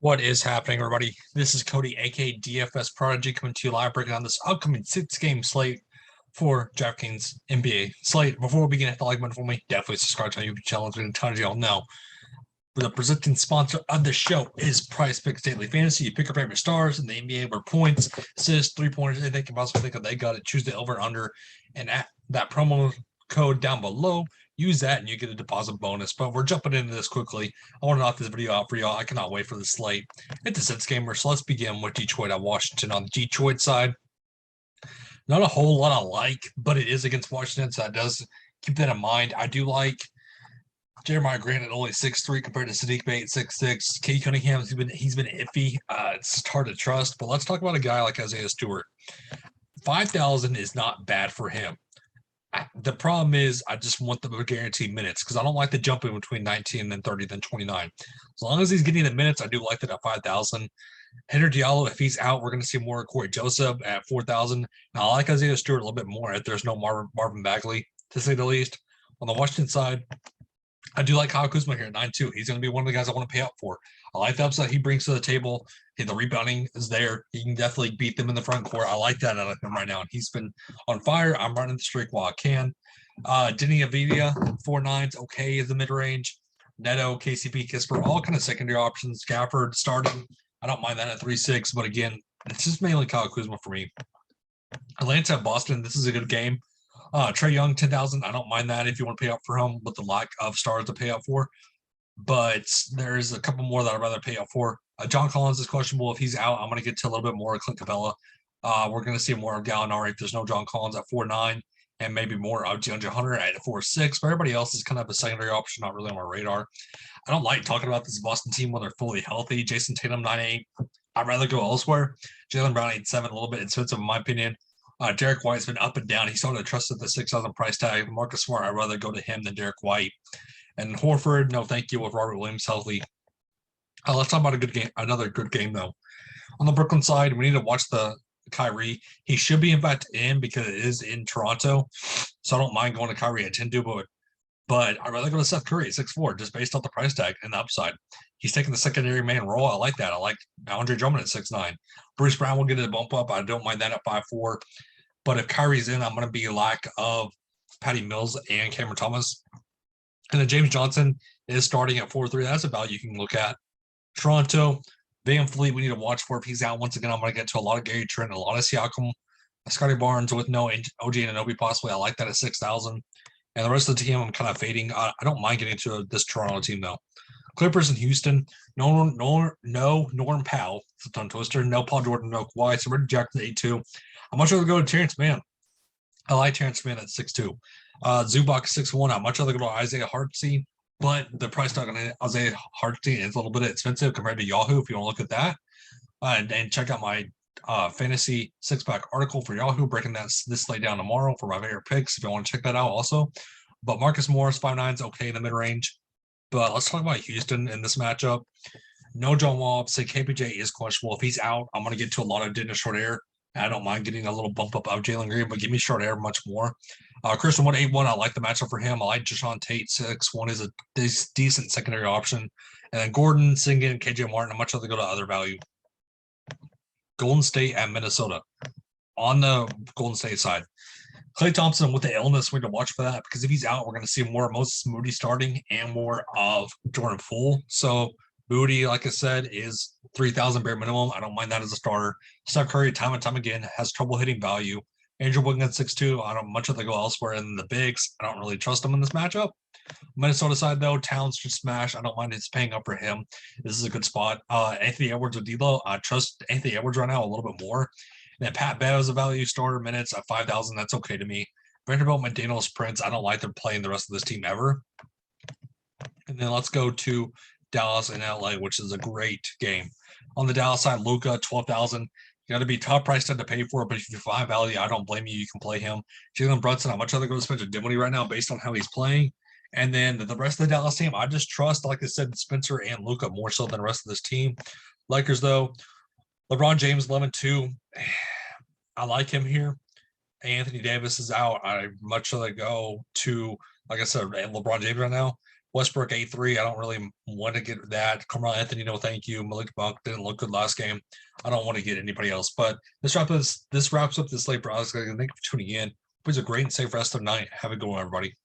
What is happening, everybody? This is Cody, aka DFS Prodigy, coming to you live, breaking down this upcoming 6-game slate for DraftKings NBA slate. Before we begin, hit the like button for me. Definitely subscribe to my YouTube channel. A ton of y'all know. The presenting sponsor of the show is Price Picks Daily Fantasy. You pick your favorite stars in the NBA where points, assists, 3-pointers, anything you can possibly think of. They got it. Choose the over and under, and at that promo code down below, use that and you get a deposit bonus. But we're jumping into this quickly. I want to knock this video out for y'all. I cannot wait for the slate. It's a six gamer, so let's begin with Detroit at Washington. On the Detroit side, not a whole lot I like, but it is against Washington, so that does keep that in mind. I do like Jeremiah Grant at only 6'3" compared to Sadiq Bey at 6'6". Kate Cunningham, he's been iffy. It's hard to trust, but let's talk about a guy like Isaiah Stewart. 5,000 is not bad for him. The problem is I just want the guaranteed minutes because I don't like the jumping between 19 and then 30, then 29. As long as he's getting the minutes, I do like that at 5,000. Henry Diallo, if he's out, we're going to see more Corey Joseph at 4,000. Now, I like Isaiah Stewart a little bit more if there's no Marvin Bagley, to say the least. On the Washington side, I do like Kyle Kuzma here at 9-2. He's going to be one of the guys I want to pay up for. I like the upside he brings to the table. The rebounding is there. He can definitely beat them in the front court. I like that out of him right now. And he's been on fire. I'm running the streak while I can. Denny Avdia, 4.9s, okay is the mid-range. Neto, KCP, Kisper, all kind of secondary options. Gafford starting. I don't mind that at 3-6, but again, it's just mainly Kyle Kuzma for me. Atlanta at Boston, this is a good game. Trae Young, 10,000. I don't mind that if you want to pay up for him with the lack of stars to pay up for. But there's a couple more that I'd rather pay up for. John Collins is questionable. If he's out, I'm going to get to a little bit more Clint Capella. We're going to see more of Gallinari if there's no John Collins at 4.9 and maybe more of DeAndre Hunter at 4.6. But everybody else is kind of a secondary option, not really on my radar. I don't like talking about this Boston team when they're fully healthy. Jason Tatum, 9.8. I'd rather go elsewhere. Jaylen Brown, 8.7, a little bit expensive in my opinion. Derek White's been up and down. He's sort of trusted the 6,000 price tag. Marcus Smart, I'd rather go to him than Derek White. And Horford, no thank you with Robert Williams healthy. Let's talk about a good game. Another good game, though. On the Brooklyn side, we need to watch the Kyrie. He should be in fact in because it is in Toronto. So I don't mind going to Kyrie at 10-2, but I'd rather go to Seth Curry at 6'4", just based off the price tag and the upside. He's taking the secondary man role. I like that. I like Andre Drummond at 6'9". Bruce Brown will get a bump up. I don't mind that at 5'4". But if Kyrie's in, I'm going to be lack of Patty Mills and Cameron Thomas. And then James Johnson is starting at 4.3. That's a value you can look at. Toronto, Van Fleet, we need to watch for if he's out. Once again, I'm going to get to a lot of Gary Trent, a lot of Siakam, Scotty Barnes with no OG Anunoby possibly. I like that at 6,000. And the rest of the team, I'm kind of fading. I don't mind getting to this Toronto team, though. Clippers in Houston, no Norm Powell, it's a tongue twister, no Paul Jordan, no Kawhi. So we're Jackson 8-2. I'm much rather go to Terrence Mann. I like Terrence Mann at 6'2". Zubac 6'1". I'm much rather go to Isaiah Hartenstein, but the price tag on Isaiah Hartenstein is a little bit expensive compared to Yahoo if you want to look at that. And check out my fantasy six-pack article for Yahoo, breaking this slate down tomorrow for my favorite picks if you want to check that out also. But Marcus Morris, 5'9", okay in the mid-range. But let's talk about Houston in this matchup. No John Wall. Say KPJ is questionable. If he's out, I'm going to get to a lot of Dennis Shortair. I don't mind getting a little bump up of Jalen Green, but give me Shortair much more. Christian 181, I like the matchup for him. I like Jashawn Tate 6'1" is a decent secondary option. And then Gordon, Singin, KJ Martin, I'm much rather go to other value. Golden State at Minnesota. On the Golden State side, Klay Thompson with the illness, we need to watch for that because if he's out, we're going to see more of Moses Moody starting and more of Jordan Poole. So Moody, like I said, is 3,000 bare minimum. I don't mind that as a starter. Steph Curry, time and time again, has trouble hitting value. Andrew Wiggins 6'2". I don't much of they go elsewhere in the bigs. I don't really trust him in this matchup. Minnesota side, though, Towns should smash. I don't mind it's paying up for him. This is a good spot. Anthony Edwards with D'Lo. I trust Anthony Edwards right now a little bit more. And then Pat Bev is a value starter minutes at 5,000. That's okay to me. Vanderbilt, McDaniels, Prince. I don't like them playing the rest of this team ever. And then let's go to Dallas and LA, which is a great game. On the Dallas side, Luka, 12,000. You got to be top price tag to pay for it, but if you find value, I don't blame you. You can play him. Jalen Brunson, I'm much rather go to Spencer Dinwiddie right now based on how he's playing. And then the rest of the Dallas team, I just trust, like I said, Spencer and Luka more so than the rest of this team. Lakers, though, LeBron James, 11-2. I like him here. Anthony Davis is out. I much rather go to, like I said, LeBron James right now. Westbrook A3. I don't really want to get that. Carmelo Anthony, no thank you. Malik Monk didn't look good last game. I don't want to get anybody else. But this wraps up this slate, bro. Thank you for tuning in. It was a great and safe rest of the night. Have a good one, everybody.